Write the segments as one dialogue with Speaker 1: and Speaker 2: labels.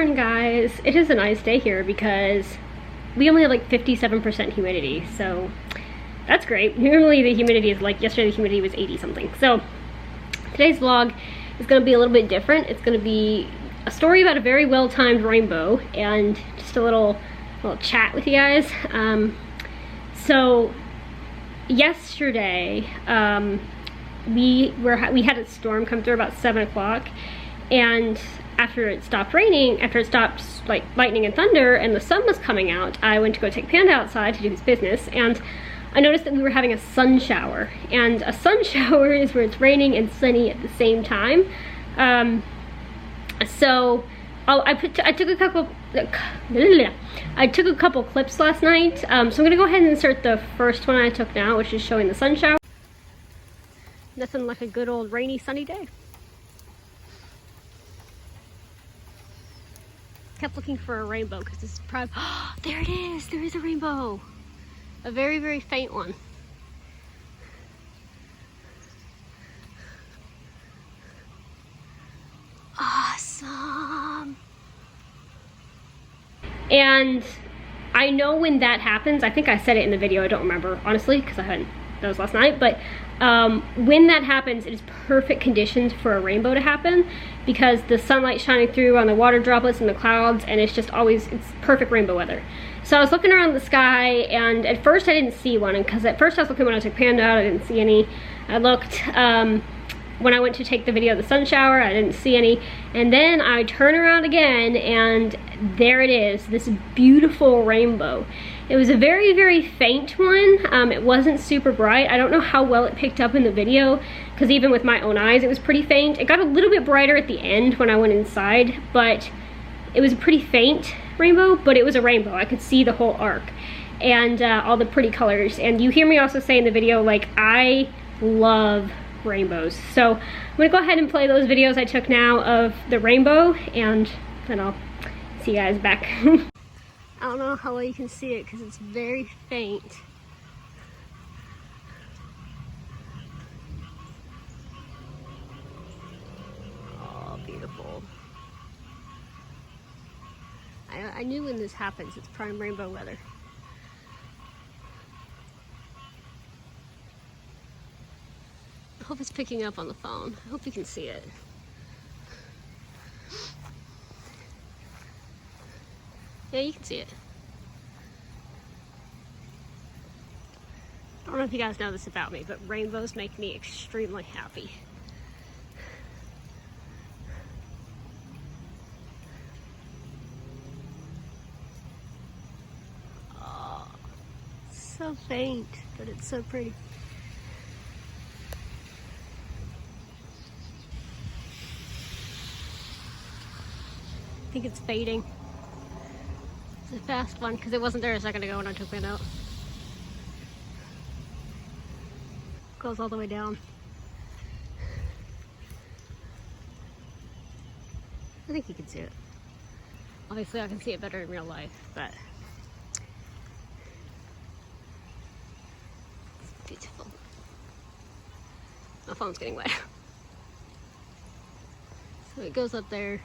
Speaker 1: morning, guys. It is a nice day here because we only have like 57% humidity, so that's great. Normally the humidity is like, yesterday the humidity was 80 something. So today's vlog is going to be a little bit different. It's going to be a story about a very well-timed rainbow and just a little chat with you guys. So yesterday we had a storm come through about 7 o'clock, and after it stopped raining, after it stopped like lightning and thunder and the sun was coming out, I went to go take Panda outside to do his business, and I noticed that we were having a sun shower. And a sun shower is where it's raining and sunny at the same time. So I took a couple clips last night. So I'm gonna go ahead and insert the first one I took now, which is showing the sun shower. Nothing like a good old rainy sunny day. Kept looking for a rainbow because this is probably, oh, there it is, there is a rainbow. A very, very faint one. Awesome. And I know when that happens, I think I said it in the video, I don't remember honestly because that was last night, but when that happens, it is perfect conditions for a rainbow to happen because the sunlight shining through on the water droplets and the clouds, and it's just always, it's perfect rainbow weather. So I was looking around the sky, and at first I didn't see one, because at first I was looking when I took Panda out, I didn't see any. I looked when I went to take the video of the sun shower, I didn't see any, and then I turn around again and there it is, this beautiful rainbow. It was a very, very faint one. It wasn't super bright. I don't know how well it picked up in the video, because even with my own eyes it was pretty faint. It got a little bit brighter at the end when I went inside, but it was a pretty faint rainbow, but it was a rainbow. I could see the whole arc and all the pretty colors. And you hear me also say in the video, like, I love rainbows. So I'm gonna go ahead and play those videos I took now of the rainbow, and then I'll see you guys back. I don't know how well you can see it because it's very faint. Oh, beautiful. I knew when this happens, it's prime rainbow weather. I hope it's picking up on the phone. I hope you can see it. Yeah, you can see it. I don't know if you guys know this about me, but rainbows make me extremely happy. Oh, so faint, but it's so pretty. I think it's fading. It's a fast one because it wasn't there a second ago when I took it out. Goes all the way down. I think you can see it. Obviously I can see it better in real life, but it's beautiful. My phone's getting wet. So it goes up there.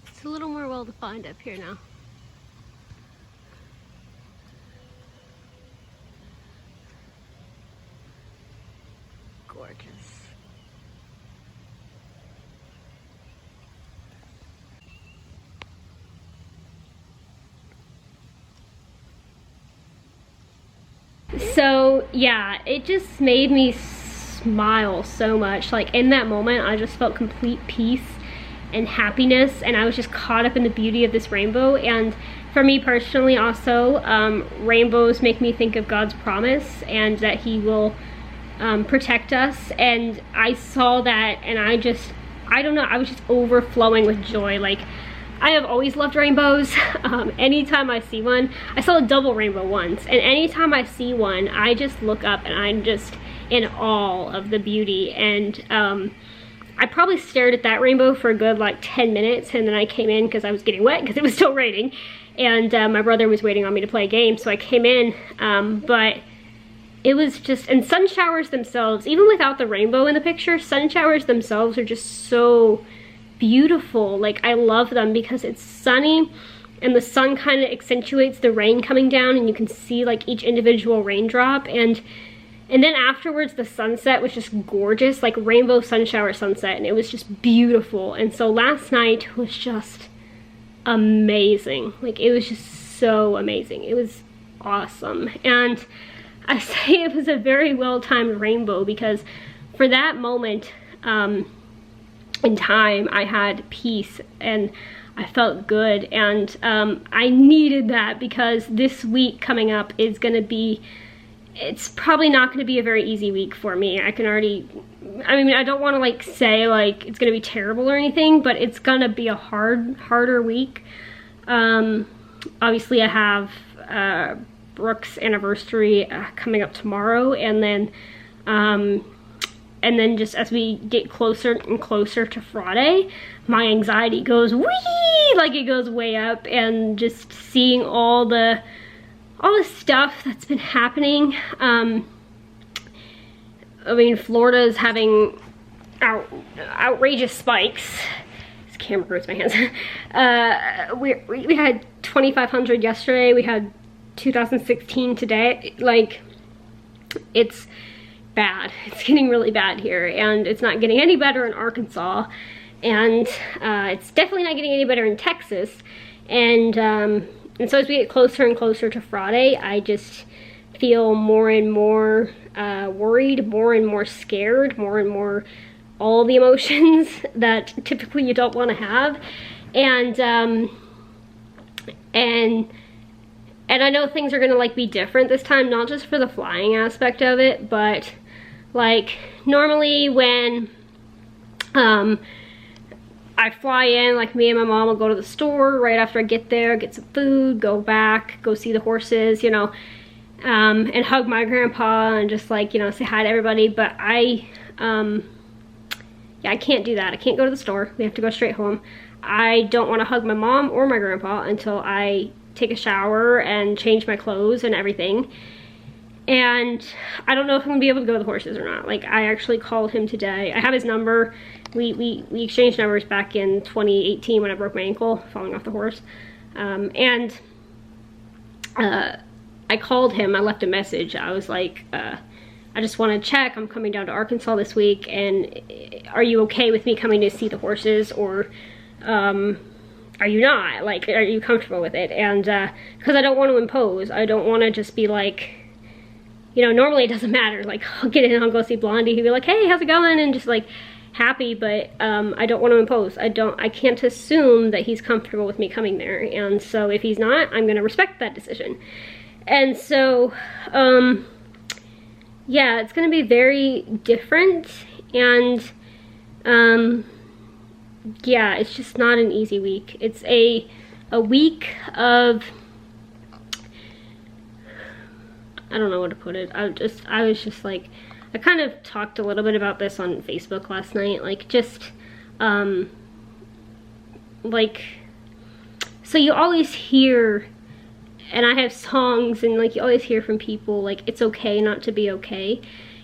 Speaker 1: It's a little more well defined up here now. Gorgeous. So yeah, it just made me smile so much. Like in that moment, I just felt complete peace and happiness, and I was just caught up in the beauty of this rainbow. And for me personally also, rainbows make me think of God's promise and that he will protect us. And I saw that, and I don't know, I was just overflowing with joy. Like, I have always loved rainbows. Anytime I see one, I saw a double rainbow once, and anytime I see one, I just look up and I'm just in awe of the beauty. And I probably stared at that rainbow for a good like 10 minutes, and then I came in because I was getting wet because it was still raining, and my brother was waiting on me to play a game, so I came in. But it was just, and sun showers themselves, even without the rainbow in the picture, sun showers themselves are just so beautiful. Like, I love them because it's sunny and the sun kind of accentuates the rain coming down, and you can see like each individual raindrop, and then afterwards the sunset was just gorgeous, like rainbow sun shower sunset, and it was just beautiful. And so last night was just amazing. Like, it was just so amazing. It was awesome. And I say it was a very well-timed rainbow because for that moment in time, I had peace and I felt good, and I needed that because this week coming up is gonna be, it's probably not gonna be a very easy week for me. I can already, I mean, I don't wanna like say like it's gonna be terrible or anything, but it's gonna be a harder week. Obviously I have Brooke's anniversary coming up tomorrow, and then just as we get closer and closer to Friday, my anxiety goes wee, like it goes way up, and just seeing all the stuff that's been happening. I mean, Florida is having outrageous spikes. This camera hurts my hands. We had 2,500 yesterday. We had 2016 today. Like, it's bad. It's getting really bad here, and it's not getting any better in Arkansas, and it's definitely not getting any better in Texas. And so as we get closer and closer to Friday, I just feel more and more worried, more and more scared, more and more all the emotions that typically you don't want to have. And I know things are gonna like be different this time, not just for the flying aspect of it, but like normally when I fly in, like me and my mom will go to the store right after I get there, get some food, go back, go see the horses, you know, and hug my grandpa and just like, you know, say hi to everybody. But I can't do that. I can't go to the store. We have to go straight home. I don't want to hug my mom or my grandpa until I take a shower and change my clothes and everything. And I don't know if I'm gonna be able to go to the horses or not. Like, I actually called him today. I have his number. We exchanged numbers back in 2018 when I broke my ankle falling off the horse. I called him. I left a message. I was like, I just want to check. I'm coming down to Arkansas this week, and are you okay with me coming to see the horses, or are you not? Like, are you comfortable with it? And because I don't want to impose. I don't want to just be like, you know, normally it doesn't matter. Like, I'll get in, I'll go see Blondie. He'll be like, hey, how's it going? And just like happy, but I don't want to impose. I can't assume that he's comfortable with me coming there. And so if he's not, I'm going to respect that decision. And so, yeah, it's going to be very different. And, yeah, it's just not an easy week. It's a week of, I don't know what to put it. I was just like, I kind of talked a little bit about this on Facebook last night. Like, just, like, so you always hear, and I have songs, and like you always hear from people, like, it's okay not to be okay.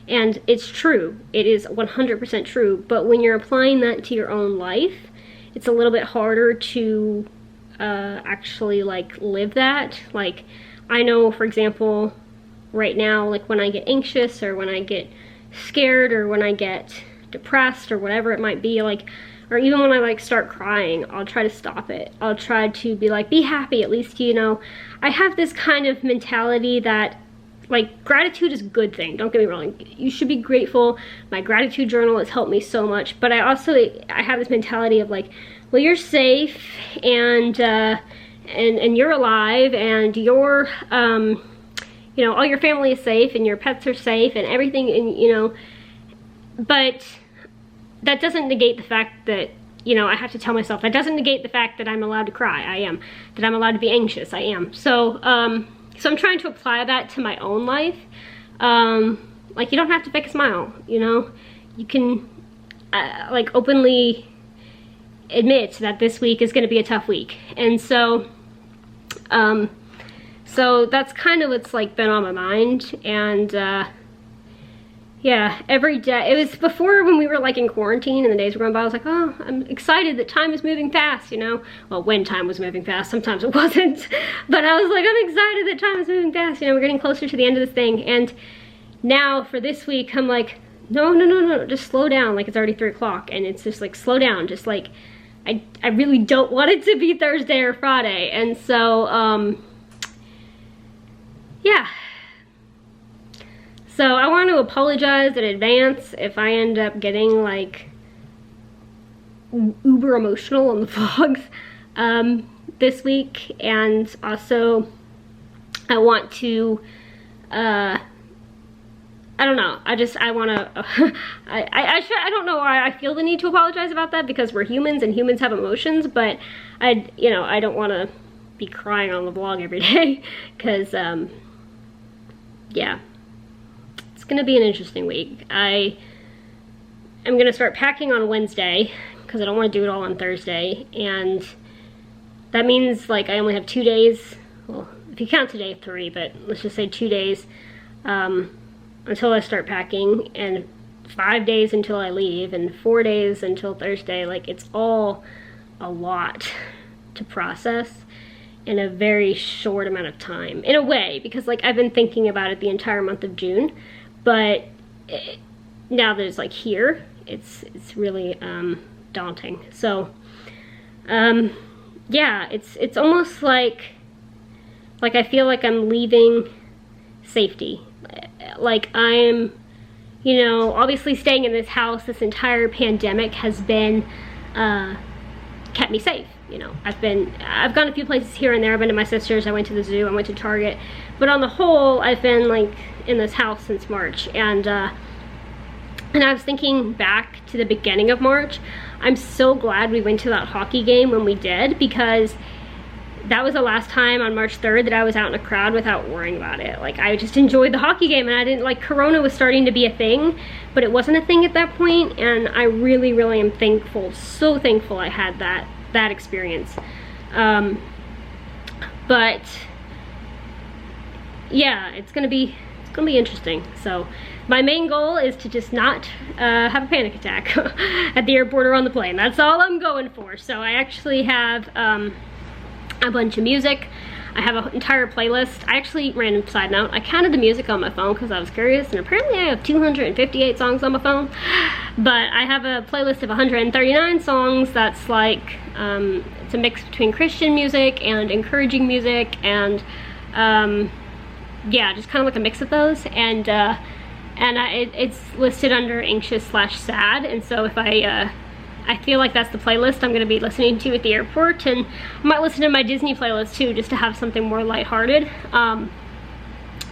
Speaker 1: And it's true. It is 100% true. But when you're applying that to your own life, it's a little bit harder to actually like live that. Like, I know, for example, right now, like when I get anxious or when I get scared or when I get depressed or whatever it might be, like, or even when I like start crying, I'll try to stop it. I'll try to be like, be happy, at least, you know. I have this kind of mentality that, like, gratitude is a good thing, don't get me wrong. You should be grateful. My gratitude journal has helped me so much, but I have this mentality of like, well, you're safe, and you're alive, and you're, you know, all your family is safe, and your pets are safe, and everything, and, you know, but that doesn't negate the fact that, you know, I have to tell myself, that doesn't negate the fact that I'm allowed to cry. I am. That I'm allowed to be anxious. I am. So, so I'm trying to apply that to my own life. Like, you don't have to fake a smile, you know? You can, like, openly admit that this week is going to be a tough week. And so, So that's kind of what's like been on my mind. And yeah, every day, it was before when we were like in quarantine and the days were going by, I was like, oh, I'm excited that time is moving fast, you know? Well, when time was moving fast, sometimes it wasn't. But I was like, I'm excited that time is moving fast, you know, we're getting closer to the end of this thing. And now for this week, I'm like, no, just slow down, like it's already 3 o'clock. And it's just like, slow down, just like, I really don't want it to be Thursday or Friday. And so, yeah. So I want to apologize in advance if I end up getting like uber emotional on the vlogs this week. And also I want to, I don't know, I want to, I don't know why I feel the need to apologize about that, because we're humans and humans have emotions, but you know, I don't want to be crying on the vlog every day, because, yeah. It's gonna be an interesting week. I am gonna start packing on Wednesday because I don't want to do it all on Thursday, and that means like I only have 2 days, well, if you count today, 3, but let's just say 2 days until I start packing, and 5 days until I leave, and 4 days until Thursday. Like, it's all a lot to process in a very short amount of time, in a way, because like I've been thinking about it the entire month of June. But now that it's like here, it's really daunting. So yeah, it's almost like I feel like I'm leaving safety. Like I'm, you know, obviously staying in this house this entire pandemic has been kept me safe. You know, I've gone a few places here and there. I've been to my sister's, I went to the zoo, I went to Target, but on the whole, I've been like in this house since March. And I was thinking back to the beginning of March. I'm so glad we went to that hockey game when we did, because that was the last time on March 3rd that I was out in a crowd without worrying about it. Like, I just enjoyed the hockey game, and I didn't, like, Corona was starting to be a thing, but it wasn't a thing at that point, and I really, really am thankful, so thankful I had that experience. But yeah, it's gonna be interesting. So my main goal is to just not have a panic attack at the airport or on the plane. That's all I'm going for. So I actually have a bunch of music. I have an entire playlist. I actually, random side note, I counted the music on my phone because I was curious, and apparently I have 258 songs on my phone. But I have a playlist of 139 songs that's like, it's a mix between Christian music and encouraging music, and yeah, just kind of like a mix of those. And it's listed under anxious/sad, and so if I feel like that's the playlist I'm going to be listening to at the airport, and I might listen to my Disney playlist too, just to have something more lighthearted.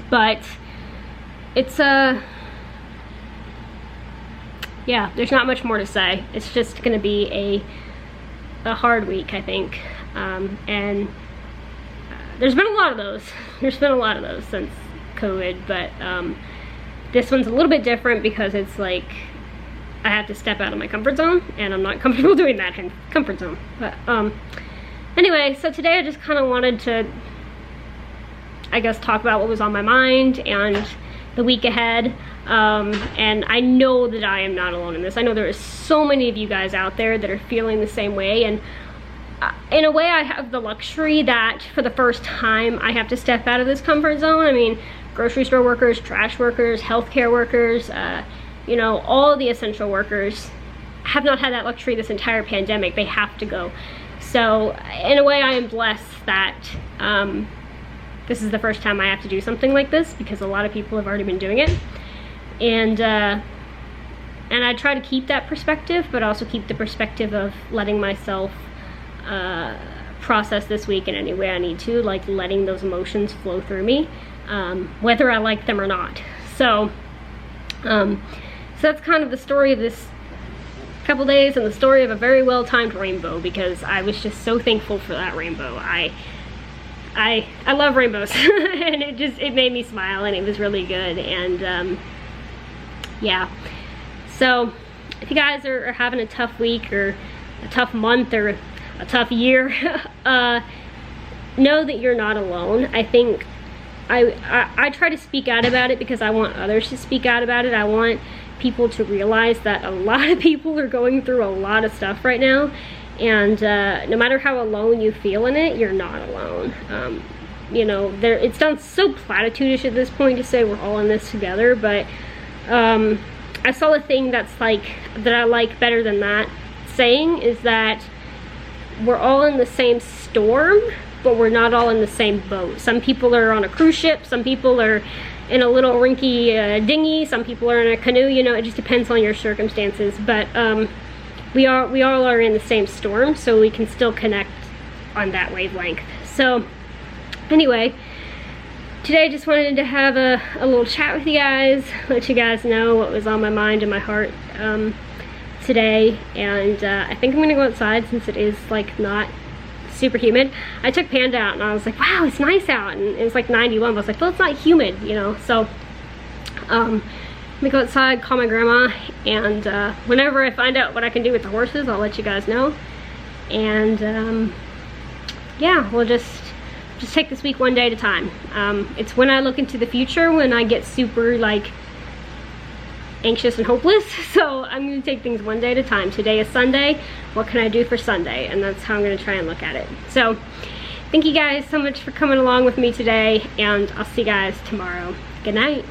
Speaker 1: But it's yeah, there's not much more to say. It's just going to be a hard week, I think, and there's been a lot of those. There's been a lot of those since COVID, but this one's a little bit different because it's like I have to step out of my comfort zone, and I'm not comfortable doing that in comfort zone. But anyway, so today I just kind of wanted to, I guess, talk about what was on my mind and the week ahead. And I know that I am not alone in this. I know there are so many of you guys out there that are feeling the same way, and in a way I have the luxury that for the first time I have to step out of this comfort zone. I mean, grocery store workers, trash workers, healthcare workers, you know, all the essential workers have not had that luxury this entire pandemic. They have to go. So in a way I am blessed that this is the first time I have to do something like this, because a lot of people have already been doing it. And I try to keep that perspective, but also keep the perspective of letting myself process this week in any way I need to, like letting those emotions flow through me, whether I like them or not. So so that's kind of the story of this couple days, and the story of a very well-timed rainbow, because I was just so thankful for that rainbow. I love rainbows and it made me smile, and it was really good. And yeah, so if you guys are having a tough week or a tough month or a tough year, know that you're not alone. I think I try to speak out about it because I want others to speak out about it. I want people to realize that a lot of people are going through a lot of stuff right now, and no matter how alone you feel in it, you're not alone. You know, it sounds so platitudish at this point to say we're all in this together, but I saw a thing that's like, that I like better than that saying, is that we're all in the same storm, but we're not all in the same boat. Some people are on a cruise ship, some people are in a little rinky dinghy, some people are in a canoe, you know, it just depends on your circumstances. But we all are in the same storm, so we can still connect on that wavelength. So anyway, today I just wanted to have a little chat with you guys, let you guys know what was on my mind and my heart today. And I think I'm gonna go outside since it is like not super humid. I took Panda out and I was like, wow, it's nice out, and it was like 91, but I was like, well, it's not humid, you know. So let me go outside, call my grandma, and whenever I find out what I can do with the horses, I'll let you guys know. And yeah, we'll just take this week one day at a time. It's when I look into the future when I get super like anxious and hopeless, so I'm gonna take things one day at a time. Today is Sunday. What can I do for Sunday? And that's how I'm gonna try and look at it. So thank you guys so much for coming along with me today, and I'll see you guys tomorrow. Good night.